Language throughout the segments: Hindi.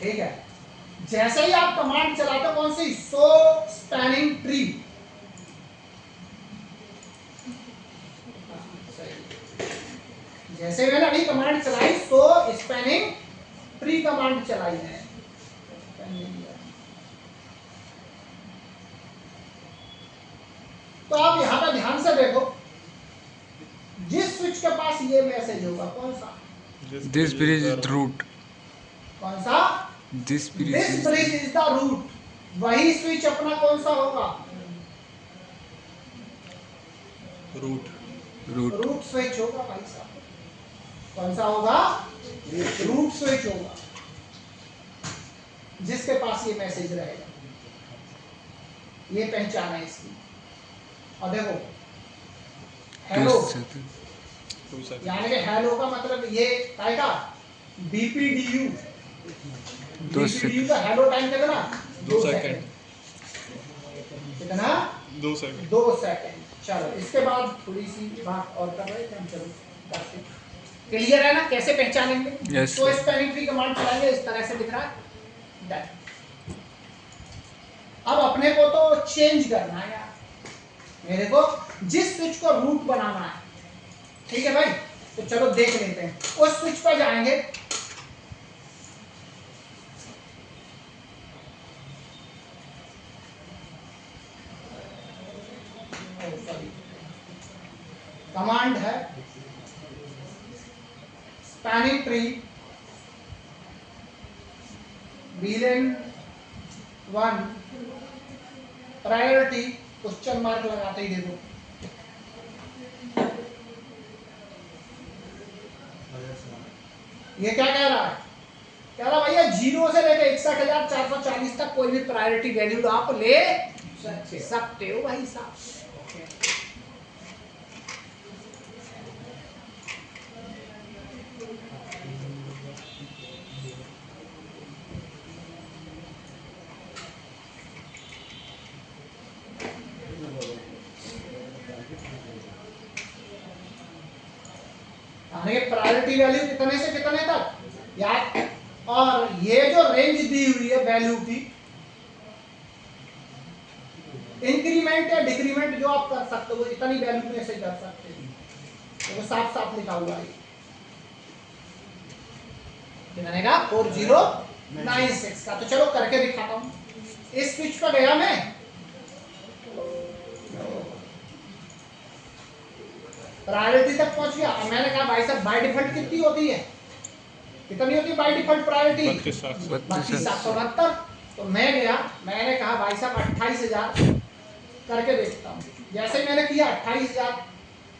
ठीक है, जैसे ही आप कमांड चलाते हो कौन सी, सो स्पैनिंग ट्री, जैसे मैंने अभी कमांड चलाई सो स्पैनिंग ट्री कमांड चलाई है, तो आप यहां पर ध्यान से देखो, जिस स्विच के पास ये मैसेज होगा कौन सा, दिस ब्रिज इज रूट, कौन सा, this bridge is the route, वही स्विच अपना कौन सा होगा, रूट रूट स्विच होगा भाई साहब, कौन सा होगा, रूट स्विच होगा, जिसके पास ये मैसेज रहेगा, ये पहचान है इसकी। और देखो हेलो, यानी कि हेलो का मतलब ये आएगा बीपीडीयू, बीपीडीयू का हेलो टाइम कितना, 2 सेकंड, कितना, 2 सेकंड, 2 सेकंड। चलो इसके बाद थोड़ी सी बात और कर रहे थे हम, चलो करते, क्लियर है ना कैसे पहचानेंगे, yes, तो स्पैनिंग ट्री कमांड चलाएंगे, इस तरह से दिख रहा है डन। अब अपने को तो चेंज करना है यार, मेरे को जिस स्विच को रूट बनाना है, ठीक है भाई, तो चलो देख लेते हैं, उस स्विच पर जाएंगे, कमांड है स्पैनिंग ट्री बीलेन 1 प्रायोरिटी, क्वेश्चन मार्क लगाते ही देखो, ये क्या कह रहा है, कह रहा भैया 0 से लेकर 61,440 तक कोई भी प्रायोरिटी वैल्यू आप ले सकते हो भाई साहब। प्रायोरिटी वैल्यू कितने से कितने तक यार, और ये जो रेंज दी हुई है वैल्यू की, इंक्रीमेंट या डिक्रीमेंट जो आप कर सकते हो इतनी वैल्यू में से कर सकते हो, तो वो साफ साफ लिखा हुआ है, कितने का 4096 का। तो चलो करके दिखाता हूं, इस स्विच पर गया मैं, प्रायोरिटी तक पहुंच गया, और मैंने कहा भाई साहब बाय डिफॉल्ट कितनी होती है, कितनी होती है बाय डिफॉल्ट प्रायोरिटी, 32,772। तो मैं गया, मैंने कहा भाई साहब 28,000 करके देखता हूँ, जैसे ही मैंने किया 28,000,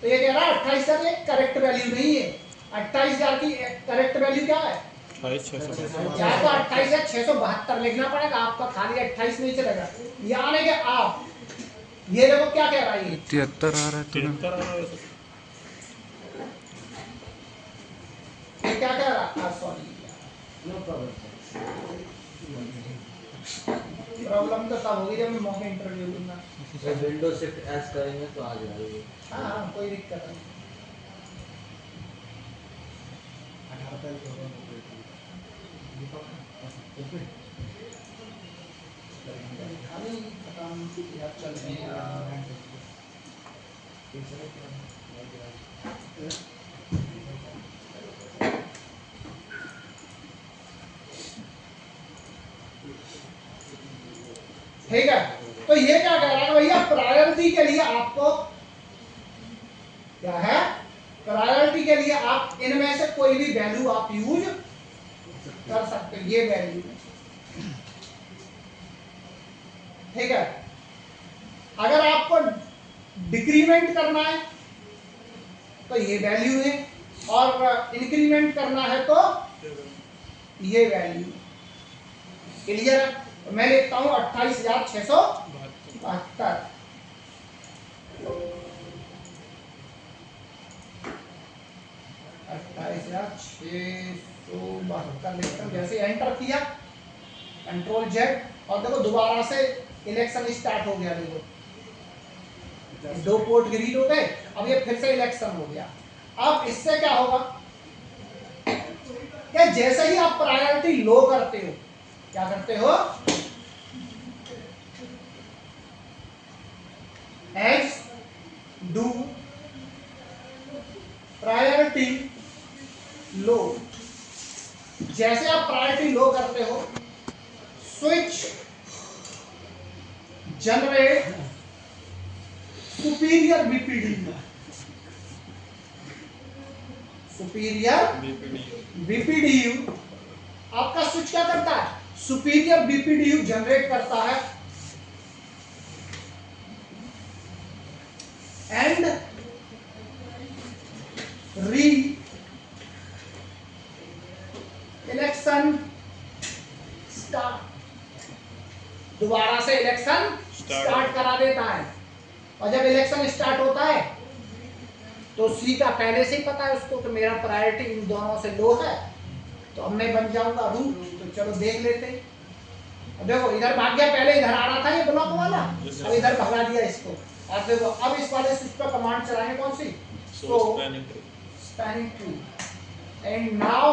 तो ये कह रहा है 28,000 एक करेक्ट वैल्यू नहीं है, 28,000 की करेक्ट वैल्यू क्या है, चाहे तो 28,672 लिखना पड़ेगा आपका, खाली 28 नहीं चलेगा, यानी कि आप ये देखो क्या कह रहा है, 73 आ रहा है, ये क्या कह रहा है, सॉरी प्रॉब्लम तो तब होगी जब मैं मॉक इंटरव्यू लूंगा, विंडो शिफ्ट एस करेंगे तो आ जाएगी। हाँ कोई दिक्कत नहीं, खाली खत्म यार, चलते हैं यार, ठीक है। तो ये क्या कह रहा है भैया, प्रायोरिटी के लिए आपको क्या है, प्रायोरिटी के लिए आप इनमें से कोई भी वैल्यू आप यूज कर सकते हो, ये वैल्यू, ठीक है। अगर आपको डिक्रीमेंट करना है तो ये वैल्यू है, और इंक्रीमेंट करना है तो ये वैल्यू, क्लियर है। तो मैं लिखता हूं 28,672, 28,672 लिखता हूं, जैसे एंटर किया कंट्रोल जेड, और देखो दोबारा से इलेक्शन स्टार्ट हो गया, देखो 2 पोर्ट ग्रीन हो गए, अब ये फिर से इलेक्शन हो गया। अब इससे क्या होगा कि जैसे ही आप प्रायोरिटी लो करते हो क्या करते हो? एज डू प्रायोरिटी लो। जैसे आप प्रायोरिटी लो करते हो, switch generate superior BPD. Superior BPDU आपका स्विच क्या करता है? सुपीरियर बीपीडीयू जनरेट करता है एंड री इलेक्शन स्टार्ट। दोबारा से इलेक्शन स्टार्ट करा देता है। और जब इलेक्शन स्टार्ट होता है तो सी का पहले से ही पता है उसको कि मेरा प्रायोरिटी इन दोनों से लो है, तो अब मैं बन जाऊंगा रूट। तो चलो देख लेते हैं। अब देखो इधर भाग गया, पहले इधर आ रहा था ये ब्लॉक वाला, अब इधर भगा दिया इसको। और देखो अब इस वाले स्विच पर कमांड चलाएंगे कौन सी? So spanning tree. And now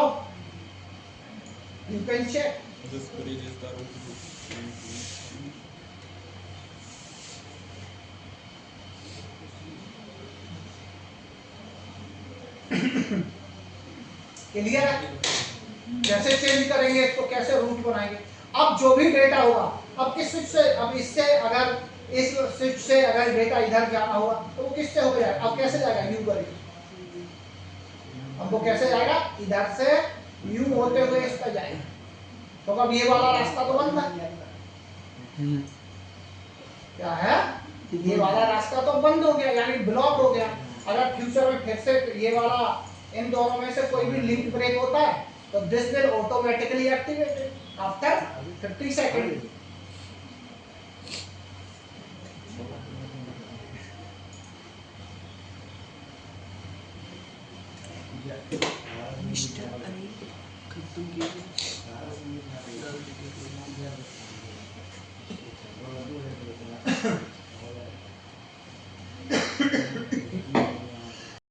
you can check This bridge is the root. Clear है? कैसे चेंज करेंगे इसको, कैसे रूट बनाएंगे? अब जो भी डेटा होगा, अब किस स्विच से, अब इससे अगर इस स्विच से अगर डेटा इधर जाना होगा तो वो किससे हो जाएगा? अब कैसे जाएगा? यू करके। अब वो कैसे जाएगा? इधर से यू होते हुए इस पर जाएगा। तो अब ये वाला रास्ता तो बंद है। क्या है? ये वाला रास्ता तो बंद हो गया, यानी ब्लॉक हो गया। अगर फ्यूचर में फिर से ये वाला इन दोनों में से कोई भी लिंक ब्रेक होता है तो this will automatically activated after 50 second. खत्म कीजिए।